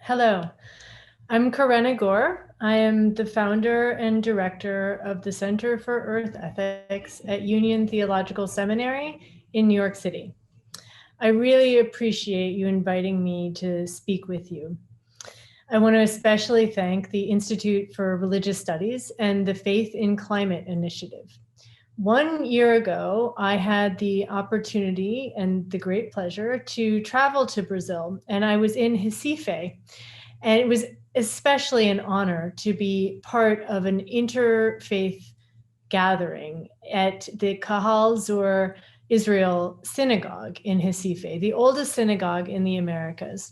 Hello, I'm Karenna Gore. I am the founder and director of the Center for Earth Ethics at Union Theological Seminary in New York City. I really appreciate you inviting me to speak with you. I want to especially thank the Institute for Religious Studies and the Faith in Climate Initiative. 1 year ago, I had the opportunity and the great pleasure to travel to Brazil, and I was in Recife. And it was especially an honor to be part of an interfaith gathering at the Kahal Zur Israel Synagogue in Recife, the oldest synagogue in the Americas,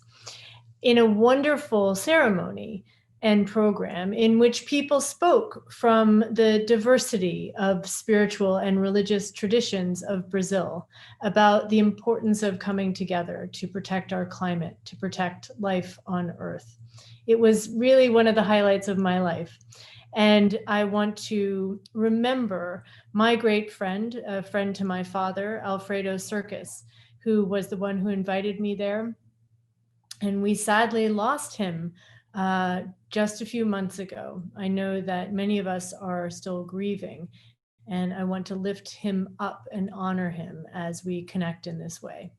in a wonderful ceremony and program in which people spoke from the diversity of spiritual and religious traditions of Brazil about the importance of coming together to protect our climate, to protect life on Earth. It was really one of the highlights of my life. And I want to remember my great friend, a friend to my father, Alfredo Sirkis, who was the one who invited me there. And we sadly lost him just a few months ago. I know that many of us are still grieving, and I want to lift him up and honor him as we connect in this way.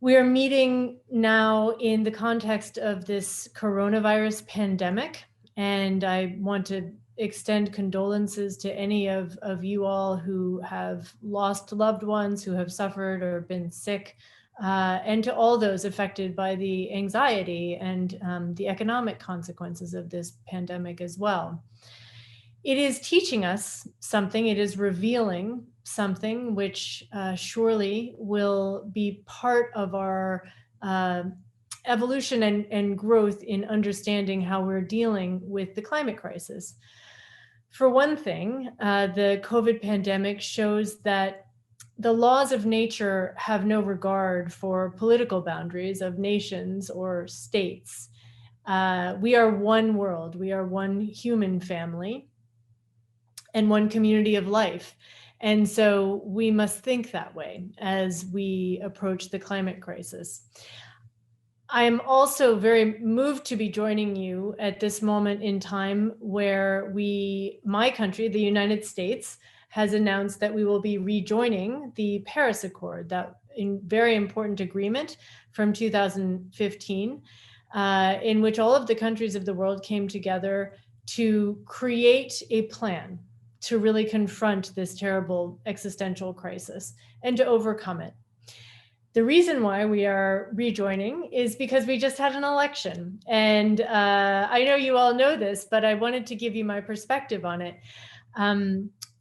We are meeting now in the context of this coronavirus pandemic, and I want to extend condolences to any of you all who have lost loved ones, who have suffered or been sick, and to all those affected by the anxiety and the economic consequences of this pandemic as well. It is teaching us something, it is revealing something which surely will be part of our evolution and growth in understanding how we're dealing with the climate crisis. For one thing, the COVID pandemic shows that the laws of nature have no regard for political boundaries of nations or states. We are one world, we are one human family and one community of life. And so we must think that way as we approach the climate crisis. I am also very moved to be joining you at this moment in time where my country, the United States, has announced that we will be rejoining the Paris Accord, that very important agreement from 2015, in which all of the countries of the world came together to create a plan to really confront this terrible existential crisis and to overcome it. The reason why we are rejoining is because we just had an election. And I know you all know this, but I wanted to give you my perspective on it.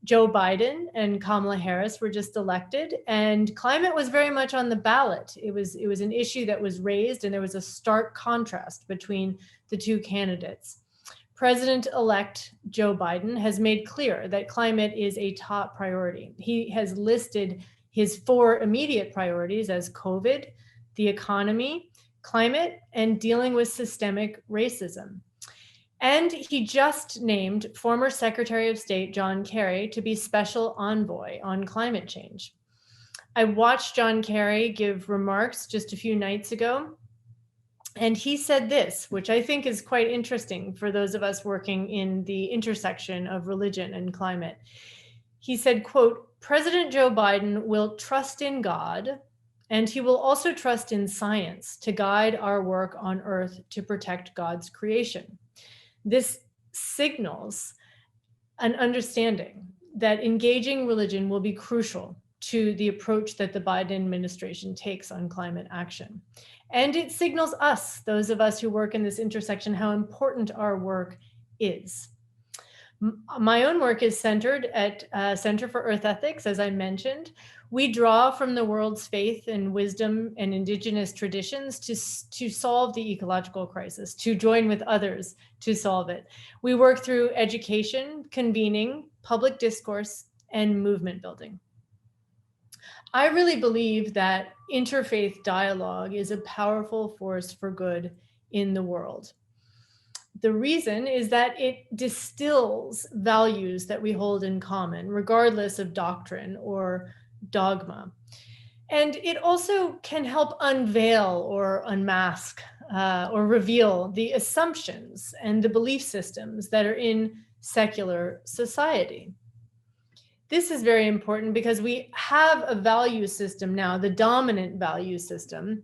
Joe Biden and Kamala Harris were just elected, and climate was very much on the ballot. It was an issue that was raised, and there was a stark contrast between the two candidates. President-elect Joe Biden has made clear that climate is a top priority. He has listed his 4 immediate priorities as COVID, the economy, climate, and dealing with systemic racism. And he just named former Secretary of State John Kerry to be special envoy on climate change. I watched John Kerry give remarks just a few nights ago, and he said this, which I think is quite interesting for those of us working in the intersection of religion and climate. He said, quote, "President Joe Biden will trust in God, and he will also trust in science to guide our work on Earth to protect God's creation." This signals an understanding that engaging religion will be crucial to the approach that the Biden administration takes on climate action. And it signals us, those of us who work in this intersection, how important our work is. My own work is centered at Center for Earth Ethics, as I mentioned. We draw from the world's faith and wisdom and indigenous traditions to solve the ecological crisis, to join with others to solve it. We work through education, convening, public discourse, and movement building. I really believe that interfaith dialogue is a powerful force for good in the world. The reason is that it distills values that we hold in common, regardless of doctrine or dogma. And it also can help unveil or unmask or reveal the assumptions and the belief systems that are in secular society. This is very important because we have a value system now, the dominant value system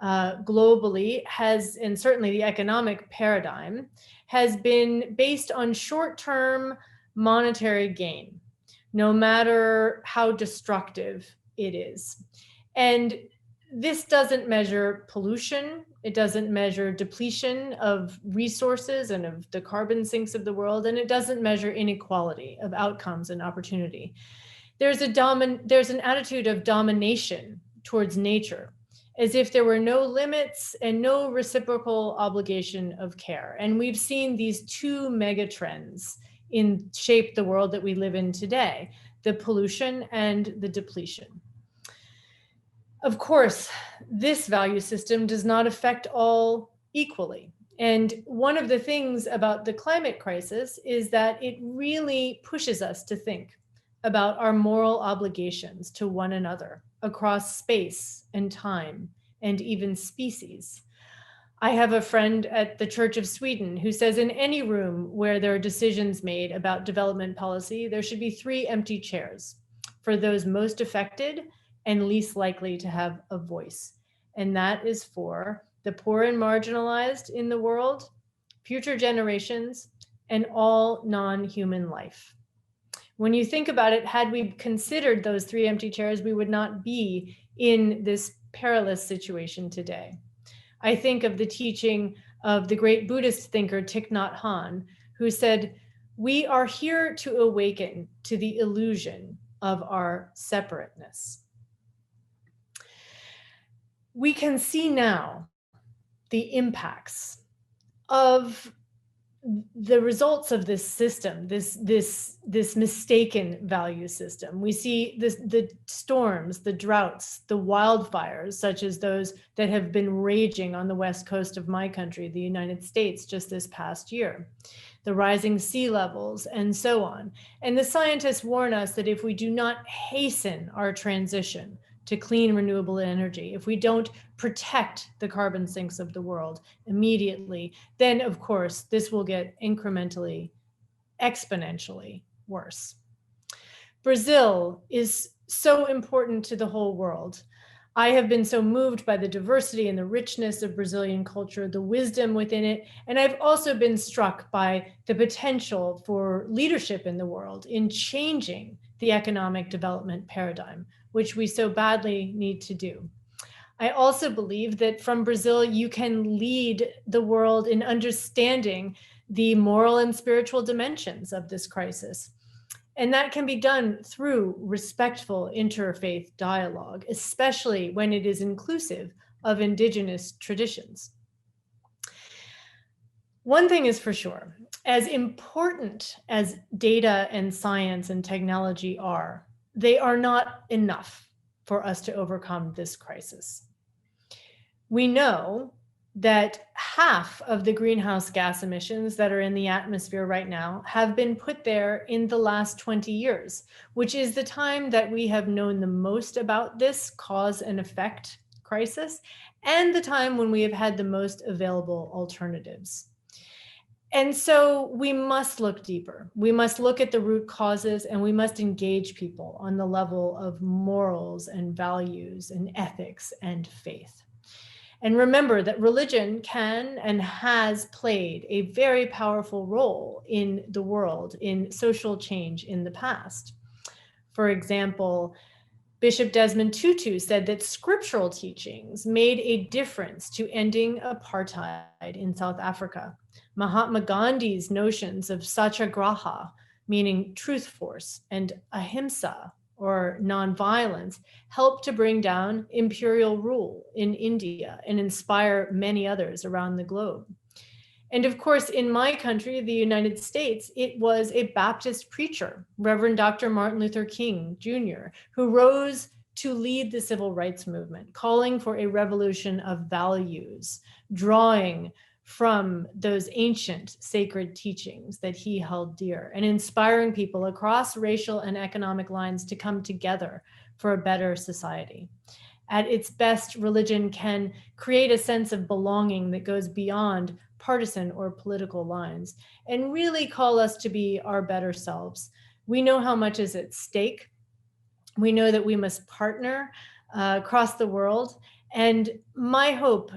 globally has, and certainly the economic paradigm, has been based on short-term monetary gain, no matter how destructive it is. And this doesn't measure pollution. It doesn't measure depletion of resources and of the carbon sinks of the world. And it doesn't measure inequality of outcomes and opportunity. There's an attitude of domination towards nature, as if there were no limits and no reciprocal obligation of care. And we've seen these two mega trends shape the world that we live in today, the pollution and the depletion. Of course, this value system does not affect all equally. And one of the things about the climate crisis is that it really pushes us to think about our moral obligations to one another across space and time and even species. I have a friend at the Church of Sweden who says in any room where there are decisions made about development policy, there should be 3 empty chairs for those most affected and least likely to have a voice. And that is for the poor and marginalized in the world, future generations, and all non-human life. When you think about it, had we considered those 3 empty chairs, we would not be in this perilous situation today. I think of the teaching of the great Buddhist thinker Thich Nhat Hanh, who said, "We are here to awaken to the illusion of our separateness." We can see now the impacts of the results of this system, this mistaken value system. We see the storms, the droughts, the wildfires, such as those that have been raging on the west coast of my country, the United States, just this past year, the rising sea levels, and so on. And the scientists warn us that if we do not hasten our transition to clean, renewable energy, if we don't protect the carbon sinks of the world immediately, then of course, this will get incrementally, exponentially worse. Brazil is so important to the whole world. I have been so moved by the diversity and the richness of Brazilian culture, the wisdom within it. And I've also been struck by the potential for leadership in the world in changing the economic development paradigm, which we so badly need to do. I also believe that from Brazil, you can lead the world in understanding the moral and spiritual dimensions of this crisis. And that can be done through respectful interfaith dialogue, especially when it is inclusive of indigenous traditions. One thing is for sure, as important as data and science and technology are, they are not enough for us to overcome this crisis. We know that half of the greenhouse gas emissions that are in the atmosphere right now have been put there in the last 20 years, which is the time that we have known the most about this cause and effect crisis, and the time when we have had the most available alternatives. And so we must look deeper. We must look at the root causes, and we must engage people on the level of morals and values and ethics and faith. And remember that religion can and has played a very powerful role in the world, in social change in the past. For example, Bishop Desmond Tutu said that scriptural teachings made a difference to ending apartheid in South Africa. Mahatma Gandhi's notions of satyagraha, meaning truth force, and ahimsa, or nonviolence, helped to bring down imperial rule in India and inspire many others around the globe. And of course, in my country, the United States, it was a Baptist preacher, Reverend Dr. Martin Luther King Jr., who rose to lead the civil rights movement, calling for a revolution of values, drawing from those ancient sacred teachings that he held dear, and inspiring people across racial and economic lines to come together for a better society. At its best, religion can create a sense of belonging that goes beyond partisan or political lines and really call us to be our better selves. We know how much is at stake. We know that we must partner across the world. And my hope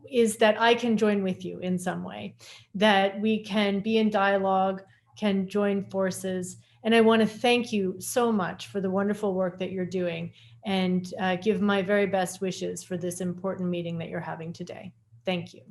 is that I can join with you in some way, that we can be in dialogue, can join forces. And I want to thank you so much for the wonderful work that you're doing, and give my very best wishes for this important meeting that you're having today. Thank you.